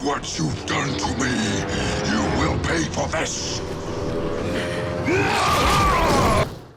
what you've done to me. You will pay for this.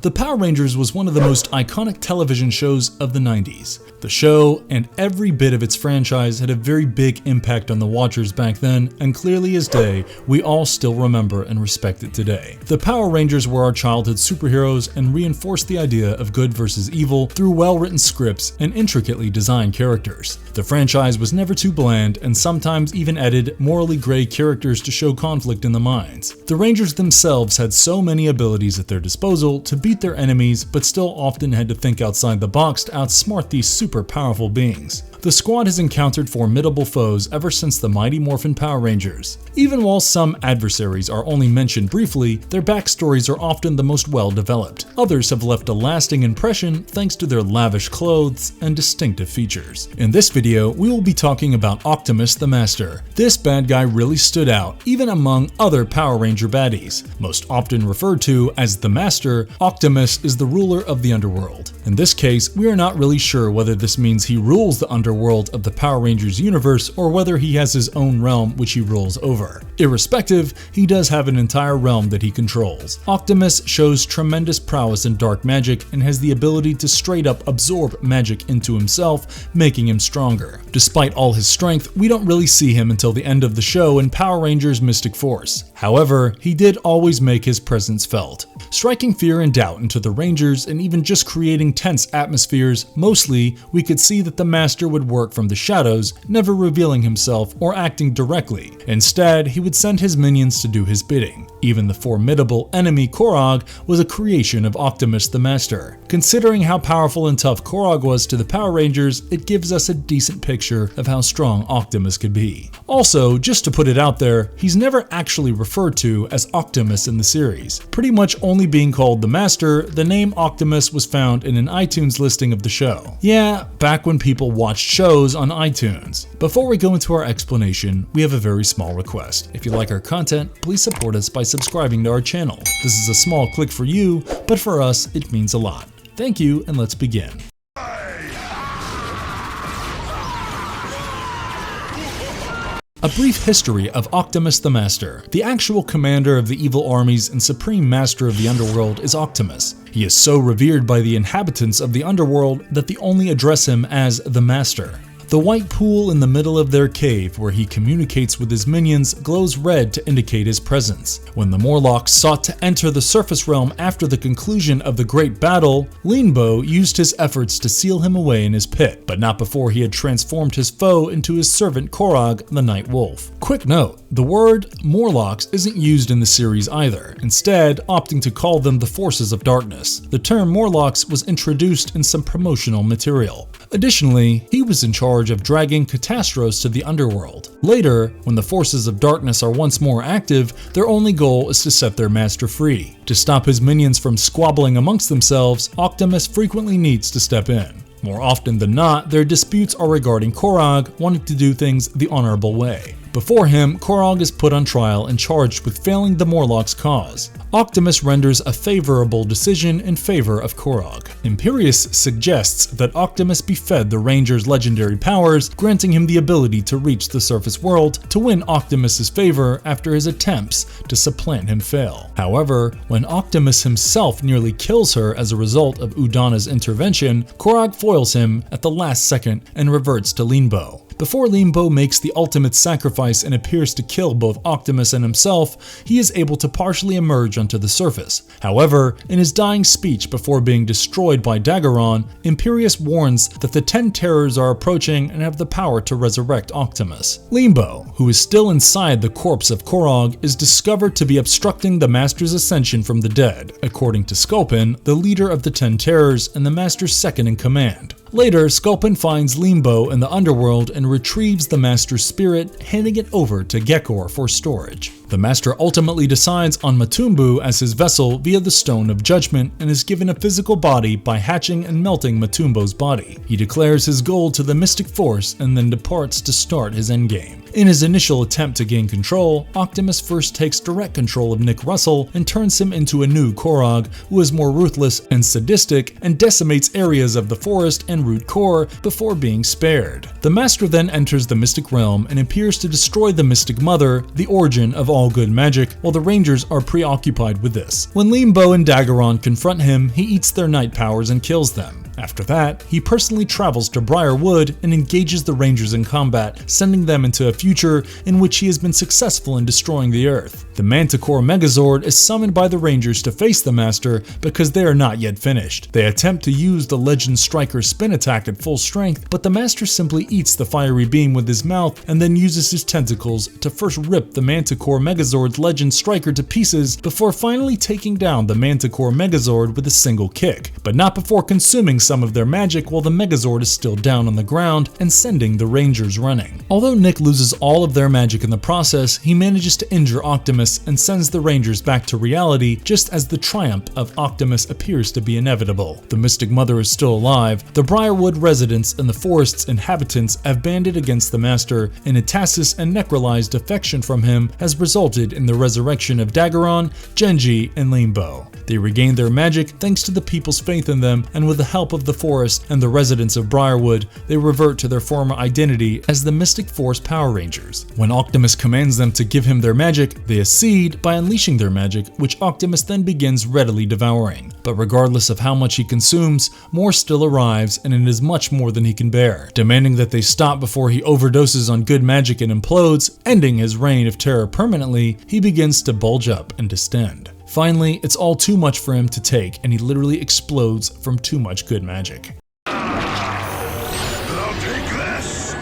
The Power Rangers was one of the most iconic television shows of the 90s. The show and every bit of its franchise had a very big impact on the watchers back then, and clearly as day, we all still remember and respect it today. The Power Rangers were our childhood superheroes and reinforced the idea of good versus evil through well-written scripts and intricately designed characters. The franchise was never too bland and sometimes even added morally gray characters to show conflict in the minds. The Rangers themselves had so many abilities at their disposal to beat their enemies, but still often had to think outside the box to outsmart these super powerful beings. The squad has encountered formidable foes ever since the Mighty Morphin Power Rangers. Even while some adversaries are only mentioned briefly, their backstories are often the most well-developed. Others have left a lasting impression thanks to their lavish clothes and distinctive features. In this video, we will be talking about Octomus the Master. This bad guy really stood out, even among other Power Ranger baddies. Most often referred to as the Master, Octomus is the ruler of the underworld. In this case, we are not really sure whether this means he rules the underworld of the Power Rangers universe or whether he has his own realm which he rules over. Irrespective, he does have an entire realm that he controls. Octomus shows tremendous prowess in dark magic and has the ability to straight up absorb magic into himself, making him stronger. Despite all his strength, we don't really see him until the end of the show in Power Rangers Mystic Force. However, he did always make his presence felt, striking fear and doubt into the Rangers and even just creating tense atmospheres. Mostly, we could see that the Master would work from the shadows, never revealing himself or acting directly. Instead, he would send his minions to do his bidding. Even the formidable enemy Korog was a creation of Octomus the Master. Considering how powerful and tough Korog was to the Power Rangers, it gives us a decent picture of how strong Octomus could be. Also, just to put it out there, he's never actually referred to as Octomus in the series. Pretty much only being called the Master, the name Octomus was found in an iTunes listing of the show. Yeah, back when people watched shows on iTunes. Before we go into our explanation, we have a very small request. If you like our content, please support us by subscribing to our channel. This is a small click for you, but for us, it means a lot. Thank you, and let's begin. A brief history of Octomus the Master. The actual commander of the evil armies and supreme master of the underworld is Octomus. He is so revered by the inhabitants of the underworld that they only address him as the Master. The white pool in the middle of their cave where he communicates with his minions glows red to indicate his presence. When the Morlocks sought to enter the surface realm after the conclusion of the Great Battle, Leanbow used his efforts to seal him away in his pit, but not before he had transformed his foe into his servant Korog, the Night Wolf. Quick note, the word Morlocks isn't used in the series either, instead opting to call them the Forces of Darkness. The term Morlocks was introduced in some promotional material. Additionally, he was in charge of dragging Catastros to the underworld. Later, when the Forces of Darkness are once more active, their only goal is to set their master free. To stop his minions from squabbling amongst themselves, Octomus frequently needs to step in. More often than not, their disputes are regarding Korog wanting to do things the honorable way. Before him, Korog is put on trial and charged with failing the Morlocks' cause. Octomus renders a favorable decision in favor of Korog. Imperius suggests that Octomus be fed the Ranger's legendary powers, granting him the ability to reach the surface world to win Octomus's favor after his attempts to supplant him fail. However, when Octomus himself nearly kills her as a result of Udana's intervention, Korog foils him at the last second and reverts to Leanbow. Before Leanbow makes the ultimate sacrifice and appears to kill both Octomus and himself, he is able to partially emerge onto the surface. However, in his dying speech before being destroyed by Daggeron, Imperius warns that the 10 Terrors are approaching and have the power to resurrect Octomus. Leanbow, who is still inside the corpse of Korog, is discovered to be obstructing the Master's ascension from the dead, according to Sculpin, the leader of the 10 Terrors and the Master's second in command. Later, Sculpin finds Leanbow in the underworld and retrieves the Master's spirit, handing it over to Gekor for storage. The Master ultimately decides on Matumbu as his vessel via the Stone of Judgment and is given a physical body by hatching and melting Matumbo's body. He declares his goal to the Mystic Force and then departs to start his endgame. In his initial attempt to gain control, Octomus first takes direct control of Nick Russell and turns him into a new Korog, who is more ruthless and sadistic and decimates areas of the forest and root core before being spared. The Master then enters the Mystic Realm and appears to destroy the Mystic Mother, the origin of all good magic, while the Rangers are preoccupied with this. When Limbo and Daggeron confront him, he eats their night powers and kills them. After that, he personally travels to Briarwood and engages the Rangers in combat, sending them into a future in which he has been successful in destroying the Earth. The Manticore Megazord is summoned by the Rangers to face the Master because they are not yet finished. They attempt to use the Legend Striker's spin attack at full strength, but the Master simply eats the fiery beam with his mouth and then uses his tentacles to first rip the Manticore Megazord's Legend Striker to pieces before finally taking down the Manticore Megazord with a single kick, but not before consuming some of their magic while the Megazord is still down on the ground and sending the Rangers running. Although Nick loses all of their magic in the process, he manages to injure Octomus and sends the Rangers back to reality just as the triumph of Octomus appears to be inevitable. The Mystic Mother is still alive, the Briarwood residents and the forest's inhabitants have banded against the Master, and Itasis and Necroli's defection from him has resulted in the resurrection of Daggeron, Genji, and Limbo. They regain their magic thanks to the people's faith in them, and with the help of the forest and the residents of Briarwood, they revert to their former identity as the Mystic Force Power Rangers. When Octomus commands them to give him their magic, they accede by unleashing their magic, which Octomus then begins readily devouring. But regardless of how much he consumes, more still arrives, and it is much more than he can bear. Demanding that they stop before he overdoses on good magic and implodes, ending his reign of terror permanently, he begins to bulge up and distend. Finally, it's all too much for him to take, and he literally explodes from too much good magic. I'll take this.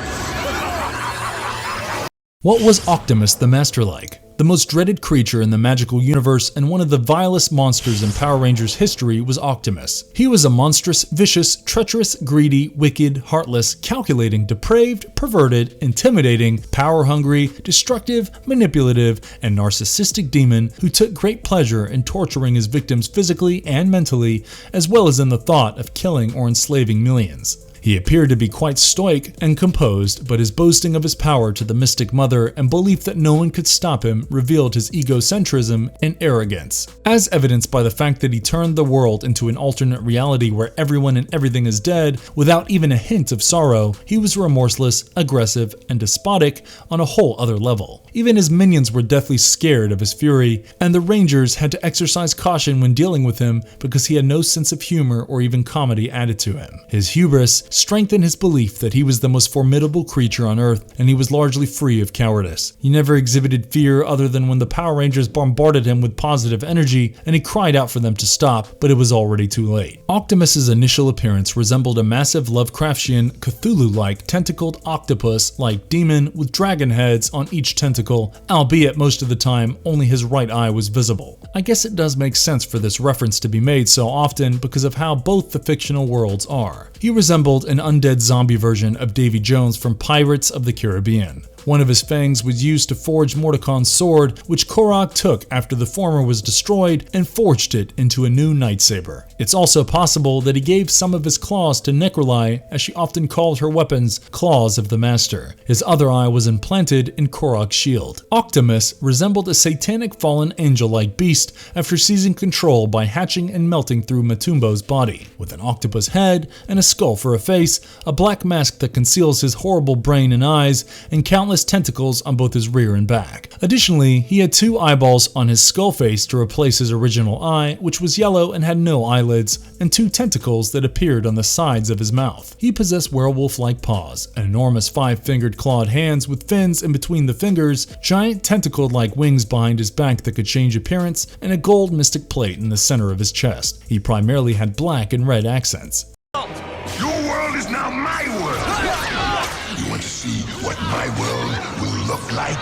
What was Octomus the Master like? The most dreaded creature in the magical universe and one of the vilest monsters in Power Rangers history was Octomus. He was a monstrous, vicious, treacherous, greedy, wicked, heartless, calculating, depraved, perverted, intimidating, power-hungry, destructive, manipulative, and narcissistic demon who took great pleasure in torturing his victims physically and mentally, as well as in the thought of killing or enslaving millions. He appeared to be quite stoic and composed, but his boasting of his power to the Mystic Mother and belief that no one could stop him revealed his egocentrism and arrogance. As evidenced by the fact that he turned the world into an alternate reality where everyone and everything is dead without even a hint of sorrow, he was remorseless, aggressive, and despotic on a whole other level. Even his minions were deathly scared of his fury, and the Rangers had to exercise caution when dealing with him because he had no sense of humor or even comedy added to him. His hubris strengthened his belief that he was the most formidable creature on Earth, and he was largely free of cowardice. He never exhibited fear other than when the Power Rangers bombarded him with positive energy, and he cried out for them to stop, but it was already too late. Octomus's initial appearance resembled a massive Lovecraftian, Cthulhu-like tentacled octopus-like demon with dragon heads on each tentacle, albeit most of the time only his right eye was visible. I guess it does make sense for this reference to be made so often because of how both the fictional worlds are. He resembled an undead zombie version of Davy Jones from Pirates of the Caribbean. One of his fangs was used to forge Mordecon's sword, which Korok took after the former was destroyed and forged it into a new lightsaber. It's also possible that he gave some of his claws to Necroli, as she often called her weapons claws of the Master. His other eye was implanted in Korok's shield. Octomus resembled a satanic fallen angel-like beast after seizing control by hatching and melting through Matumbo's body. With an octopus head and a skull for a face, a black mask that conceals his horrible brain and eyes, and countless tentacles on both his rear and back. Additionally, he had 2 eyeballs on his skull face to replace his original eye, which was yellow and had no eyelids, and 2 tentacles that appeared on the sides of his mouth. He possessed werewolf-like paws, enormous 5-fingered clawed hands with fins in between the fingers, giant tentacled-like wings behind his back that could change appearance, and a gold mystic plate in the center of his chest. He primarily had black and red accents. Your world is now my world. You want to see what my world will look like?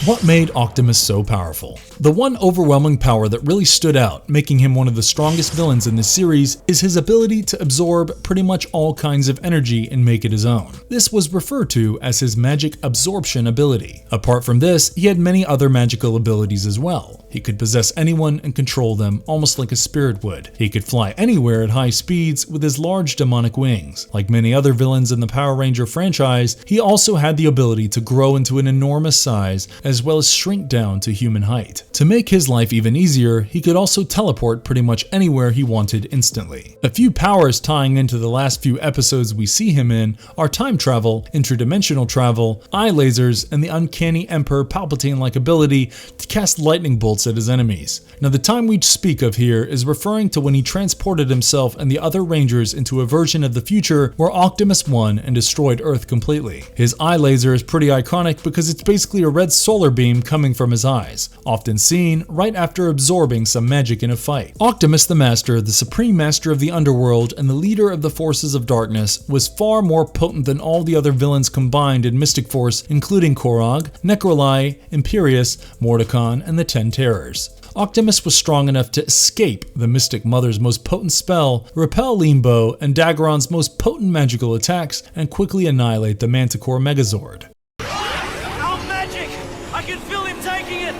What made Octomus so powerful? The one overwhelming power that really stood out, making him one of the strongest villains in this series, is his ability to absorb pretty much all kinds of energy and make it his own. This was referred to as his magic absorption ability. Apart from this, he had many other magical abilities as well. He could possess anyone and control them almost like a spirit would. He could fly anywhere at high speeds with his large demonic wings. Like many other villains in the Power Ranger franchise, he also had the ability to grow into an enormous size as well as shrink down to human height. To make his life even easier, he could also teleport pretty much anywhere he wanted instantly. A few powers tying into the last few episodes we see him in are time travel, interdimensional travel, eye lasers, and the uncanny Emperor Palpatine-like ability to cast lightning bolts at his enemies. Now, the time we speak of here is referring to when he transported himself and the other Rangers into a version of the future where Octomus won and destroyed Earth completely. His eye laser is pretty iconic because it's basically a red solar beam coming from his eyes, often seen right after absorbing some magic in a fight. Octomus the Master, the supreme master of the underworld and the leader of the forces of darkness, was far more potent than all the other villains combined in Mystic Force, including Korog, Necroli, Imperius, Mordecon, and the 10 Terrors. Octomus was strong enough to escape the Mystic Mother's most potent spell, repel Limbo and Daggeron's most potent magical attacks, and quickly annihilate the Manticore Megazord. Our magic! I can feel him taking it!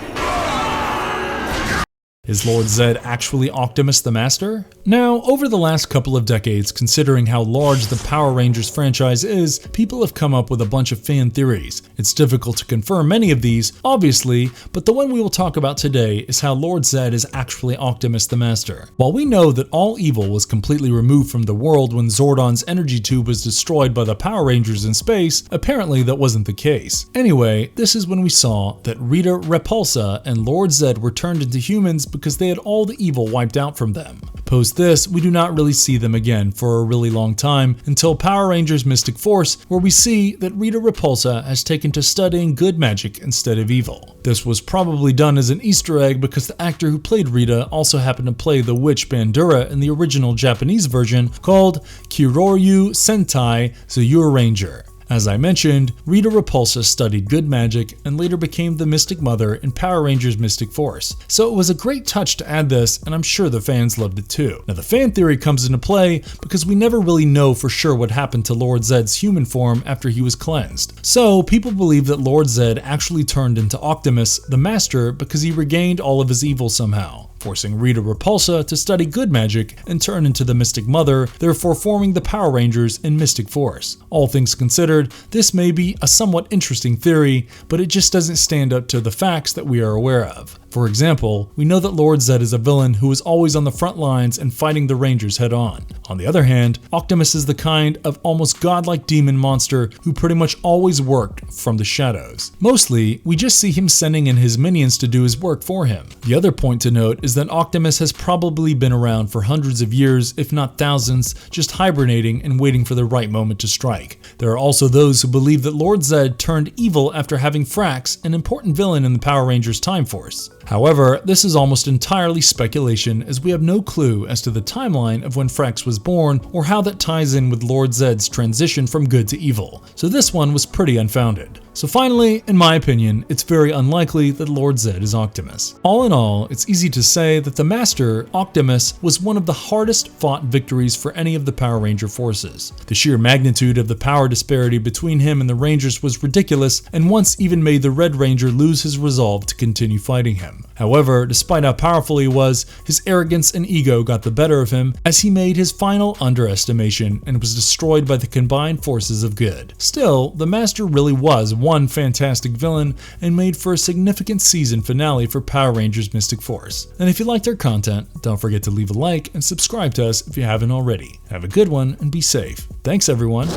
Is Lord Zed actually Octomus the Master? Now, over the last couple of decades, considering how large the Power Rangers franchise is, people have come up with a bunch of fan theories. It's difficult to confirm many of these, obviously, but the one we will talk about today is how Lord Zed is actually Octomus the Master. While we know that all evil was completely removed from the world when Zordon's energy tube was destroyed by the Power Rangers in space, apparently that wasn't the case. Anyway, this is when we saw that Rita Repulsa and Lord Zed were turned into humans because they had all the evil wiped out from them. Post this, we do not really see them again for a really long time until Power Rangers Mystic Force, where we see that Rita Repulsa has taken to studying good magic instead of evil. This was probably done as an Easter egg because the actor who played Rita also happened to play the witch Bandura in the original Japanese version called Kiroryu Sentai Zyuranger. As I mentioned, Rita Repulsa studied good magic and later became the Mystic Mother in Power Rangers Mystic Force, so it was a great touch to add this, and I'm sure the fans loved it too. Now, the fan theory comes into play because we never really know for sure what happened to Lord Zed's human form after he was cleansed. So people believe that Lord Zed actually turned into Octomus the Master because he regained all of his evil somehow, forcing Rita Repulsa to study good magic and turn into the Mystic Mother, therefore forming the Power Rangers in Mystic Force. All things considered, this may be a somewhat interesting theory, but it just doesn't stand up to the facts that we are aware of. For example, we know that Lord Zed is a villain who is always on the front lines and fighting the Rangers head on. On the other hand, Octomus is the kind of almost godlike demon monster who pretty much always worked from the shadows. Mostly, we just see him sending in his minions to do his work for him. The other point to note is that Octomus has probably been around for hundreds of years, if not thousands, just hibernating and waiting for the right moment to strike. There are also those who believe that Lord Zed turned evil after having Frax, an important villain in the Power Rangers Time Force. However, this is almost entirely speculation as we have no clue as to the timeline of when Frax was born or how that ties in with Lord Zed's transition from good to evil, so this one was pretty unfounded. So finally, in my opinion, it's very unlikely that Lord Zed is Octomus. All in all, it's easy to say that the Master, Octomus, was one of the hardest fought victories for any of the Power Ranger forces. The sheer magnitude of the power disparity between him and the Rangers was ridiculous, and once even made the Red Ranger lose his resolve to continue fighting him. However, despite how powerful he was, his arrogance and ego got the better of him as he made his final underestimation and was destroyed by the combined forces of good. Still, the Master really was one fantastic villain and made for a significant season finale for Power Rangers Mystic Force. And if you liked our content, don't forget to leave a like and subscribe to us if you haven't already. Have a good one and be safe. Thanks everyone.